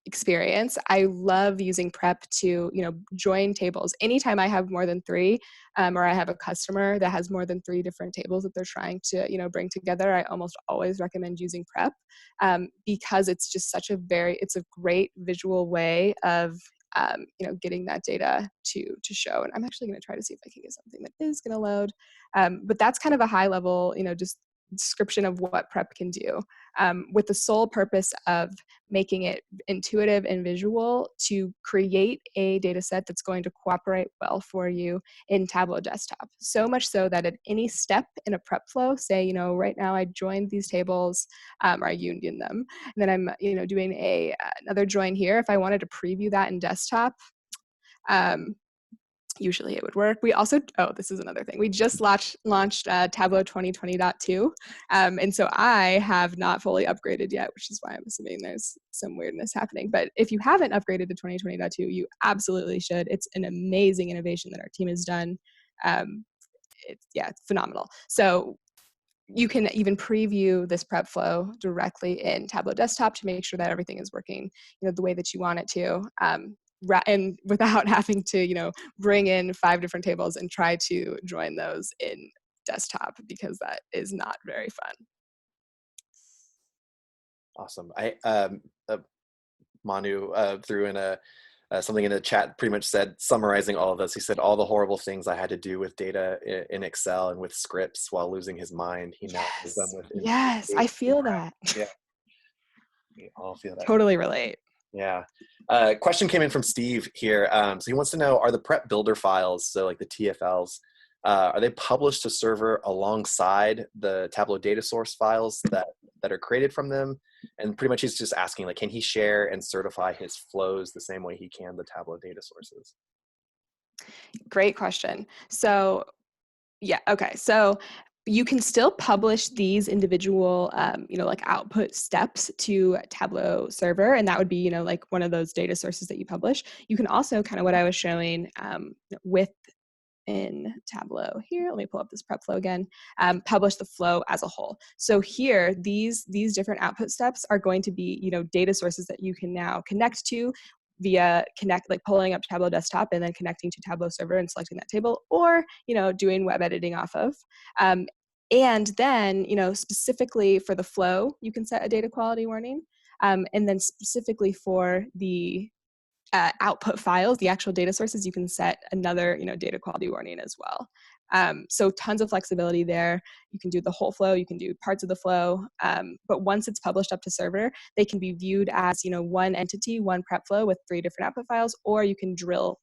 experience, I love using prep to join tables anytime I have more than three, or I have a customer that has more than three different tables that they're trying to bring together. I almost always recommend using prep, because it's just it's a great visual way of getting that data to show. And I'm actually going to try to see if I can get something that is going to load, but that's kind of a high level just description of what prep can do, with the sole purpose of making it intuitive and visual to create a data set that's going to cooperate well for you in Tableau Desktop. So much so that at any step in a prep flow, say, right now I joined these tables, or I union them, and then I'm, doing another join here. If I wanted to preview that in desktop, usually it would work. We also, this is another thing. We just launched Tableau 2020.2. And so I have not fully upgraded yet, which is why I'm assuming there's some weirdness happening. But if you haven't upgraded to 2020.2, you absolutely should. It's an amazing innovation that our team has done. It's phenomenal. So you can even preview this prep flow directly in Tableau Desktop to make sure that everything is working, the way that you want it to. And without having to, bring in 5 different tables and try to join those in desktop, because that is not very fun. Awesome. Manu threw in something in the chat, pretty much said, summarizing all of this. He said, all the horrible things I had to do with data in Excel and with scripts while losing his mind, he now does them with Yes, I feel that. Yeah, we all feel that. Totally relate. Yeah. Question came in from Steve here. So he wants to know, are the prep builder files, so like the TFLs, are they published to server alongside the Tableau data source files that are created from them? And pretty much he's just asking, like, can he share and certify his flows the same way he can the Tableau data sources? Great question. So yeah, okay. So you can still publish these individual, like output steps to Tableau server, and that would be, like one of those data sources that you publish. You can also, kind of what I was showing with in Tableau here. Let me pull up this prep flow again. Publish the flow as a whole. So here, these different output steps are going to be, data sources that you can now connect to via like pulling up Tableau desktop and then connecting to Tableau server and selecting that table, or, doing web editing off of. And then, specifically for the flow, you can set a data quality warning. And then specifically for the output files, the actual data sources, you can set another, data quality warning as well. So tons of flexibility there. You can do the whole flow, you can do parts of the flow, but once it's published up to server, they can be viewed as, one entity, one prep flow with 3 different output files, or you can drill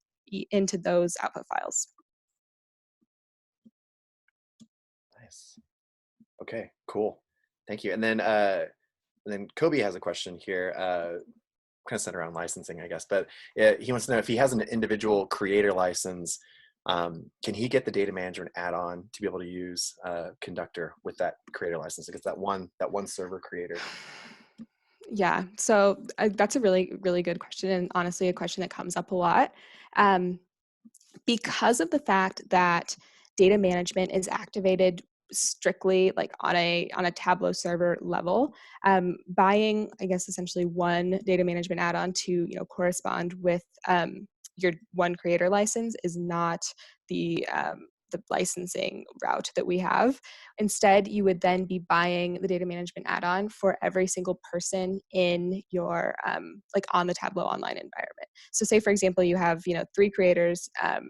into those output files. Nice. Okay, cool. Thank you. And then Kobe has a question here, kind of centered around licensing, I guess, but he wants to know if he has an individual creator license, can he get the data management add-on to be able to use Conductor with that creator license? Because that one server creator. Yeah, so that's a really, really good question, and honestly, a question that comes up a lot. Because of the fact that data management is activated strictly like on a Tableau server level, buying, I guess, essentially one data management add-on to correspond with your one creator license is not the licensing route that we have. Instead, you would then be buying the data management add-on for every single person in your like on the Tableau online environment. So say, for example, you have 3 creators and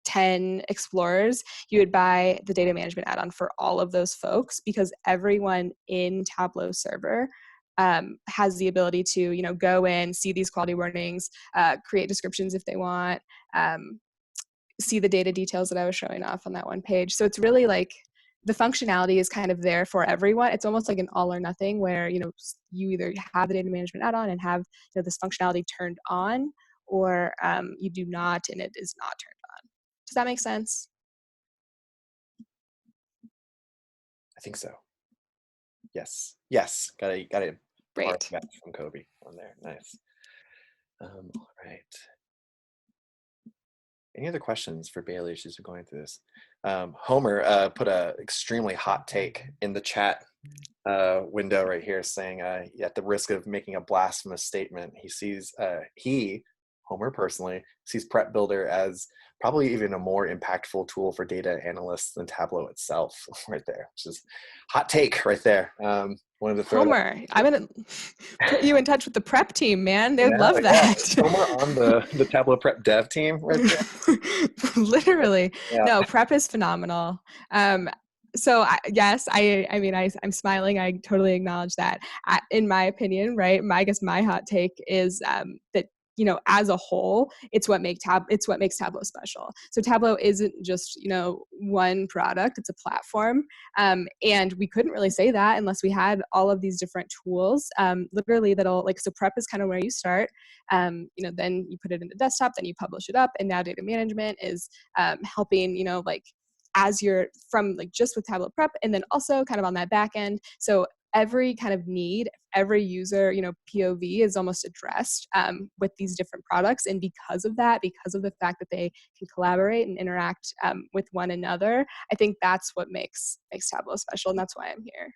10 explorers, you would buy the data management add-on for all of those folks, because everyone in Tableau server has the ability to go in, see these quality warnings, create descriptions if they want, see the data details that I was showing off on that one page. So it's really like the functionality is kind of there for everyone. It's almost like an all or nothing, where you either have the data management add-on and have this functionality turned on, or you do not and it is not turned on. Does that make sense? I think so. Yes. Got a Great. from Kobe on there. Nice. All right. Any other questions for Bailey as she's going through this? Homer put a extremely hot take in the chat window right here, saying at the risk of making a blasphemous statement, he sees Homer personally sees Prep Builder as probably even a more impactful tool for data analysts than Tableau itself. Right there, which is hot take right there. Wanted to throw Homer, I'm gonna put you in touch with the prep team, man. They'd love yeah. that. Homer on the Tableau Prep dev team right there. Literally. Yeah. No, prep is phenomenal. So yes, I'm smiling. I totally acknowledge that. In my opinion, right? I guess my hot take is that as a whole, it's what makes Tableau special. So Tableau isn't just one product; it's a platform, and we couldn't really say that unless we had all of these different tools. Literally, so prep is kind of where you start. Then you put it in the desktop, then you publish it up, and now data management is helping as you're from just with Tableau Prep, and then also kind of on that back end. So every kind of need, every user, POV is almost addressed with these different products. And because of that, because of the fact that they can collaborate and interact with one another, I think that's what makes Tableau special, and that's why I'm here.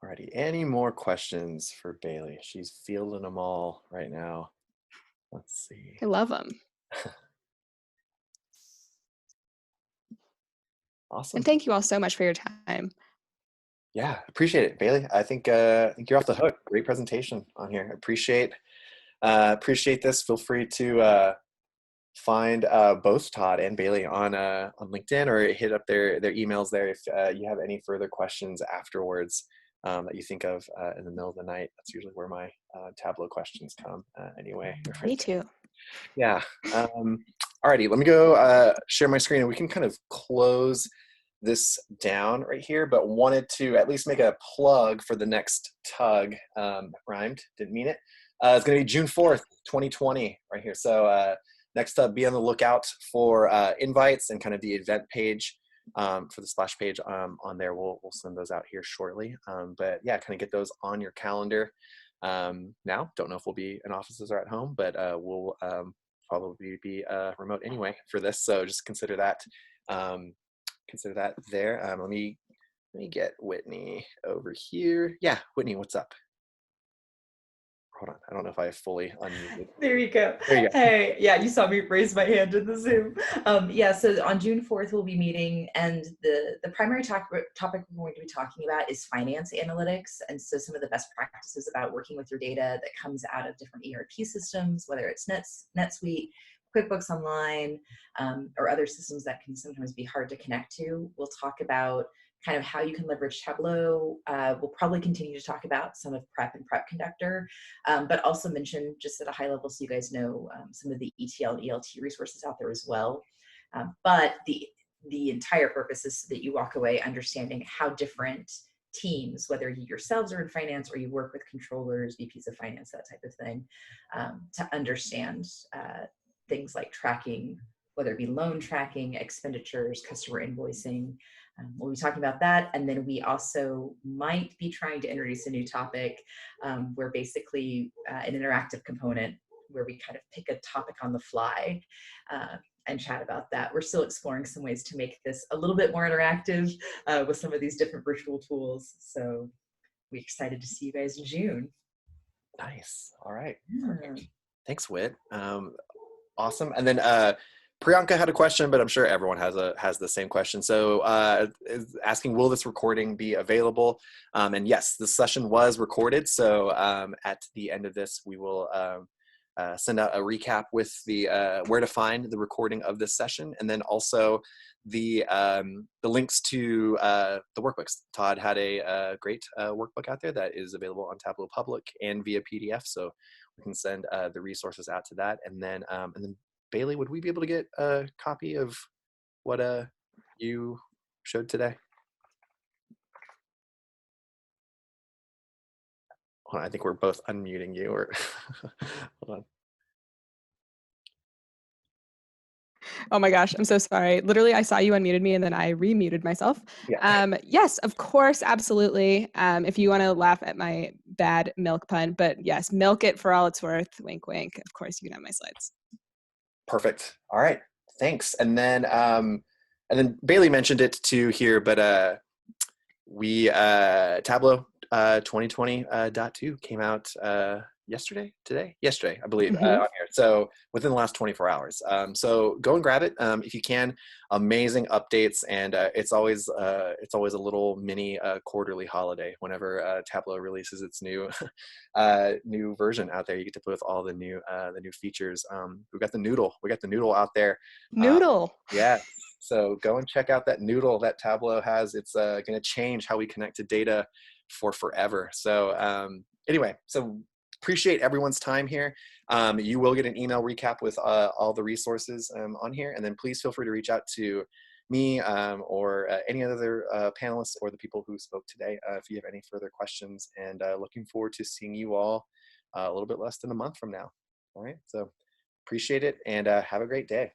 Alrighty, any more questions for Bailey? She's fielding them all right now. Let's see. I love them. Awesome. And thank you all so much for your time. Yeah, appreciate it, Bailey. I think you're off the hook. Great presentation on here. Appreciate this. Feel free to find both Todd and Bailey on LinkedIn, or hit up their emails there if you have any further questions afterwards that you think of in the middle of the night. That's usually where my Tableau questions come anyway. Me too. Yeah. Alrighty, let me go share my screen, and we can kind of close this down right here, but wanted to at least make a plug for the next tug. Rhymed, didn't mean it. It's going to be June 4th, 2020 right here. So next up, be on the lookout for invites and kind of the event page for the splash page on there. We'll send those out here shortly. But yeah, kind of get those on your calendar. now. Don't know if we'll be in offices or at home, but we'll probably be remote anyway for this. So just consider that there. Let me get Whitney over here. Yeah, Whitney, what's up? Hold on, I don't know if I fully unmuted. There you go. There you go. Hey, yeah, you saw me raise my hand in the Zoom. Yeah, so on June 4th, we'll be meeting, and the primary topic we're going to be talking about is finance analytics, and so some of the best practices about working with your data that comes out of different ERP systems, whether it's NetSuite, QuickBooks Online, or other systems that can sometimes be hard to connect to. We'll talk about kind of how you can leverage Tableau. We'll probably continue to talk about some of Prep and Prep Conductor, but also mention just at a high level so you guys know some of the ETL and ELT resources out there as well. But the entire purpose is so that you walk away understanding how different teams, whether you yourselves are in finance or you work with controllers, VPs of finance, that type of thing, to understand things like tracking, whether it be loan tracking, expenditures, customer invoicing. We'll be talking about that. And then we also might be trying to introduce a new topic where basically an interactive component where we kind of pick a topic on the fly and chat about that. We're still exploring some ways to make this a little bit more interactive with some of these different virtual tools. So we're excited to see you guys in June. Nice. All right. Yeah. Perfect. Thanks, Whit. Awesome. And then Priyanka had a question, but I'm sure everyone has the same question. So is asking, will this recording be available? And yes, this session was recorded. So at the end of this, we will send out a recap with the where to find the recording of this session, and then also the links to the workbooks. Todd had a great workbook out there that is available on Tableau Public and via PDF. So we can send the resources out to that, and then Bailey, would we be able to get a copy of what you showed today? Hold on, I think we're both unmuting you. Or hold on. Oh my gosh, I'm so sorry. Literally, I saw you unmuted me and then I remuted myself. Yeah. Yes, of course, absolutely. If you want to laugh at my bad milk pun, but yes, milk it for all it's worth. Wink, wink. Of course, you can have my slides. Perfect. All right. Thanks. And then Bailey mentioned it too here, but we Tableau 2020.2 came out yesterday, I believe, on here. So within the last 24 hours. So go and grab it if you can. Amazing updates, and it's always a little mini quarterly holiday whenever Tableau releases its new new version out there. You get to play with all the new features. We got the noodle out there. Noodle. Yeah. So go and check out that noodle that Tableau has. It's going to change how we connect to data for forever. So anyway, so appreciate everyone's time here. You will get an email recap with all the resources on here. And then please feel free to reach out to me or any other panelists or the people who spoke today if you have any further questions. And looking forward to seeing you all a little bit less than a month from now. All right. So appreciate it, and have a great day.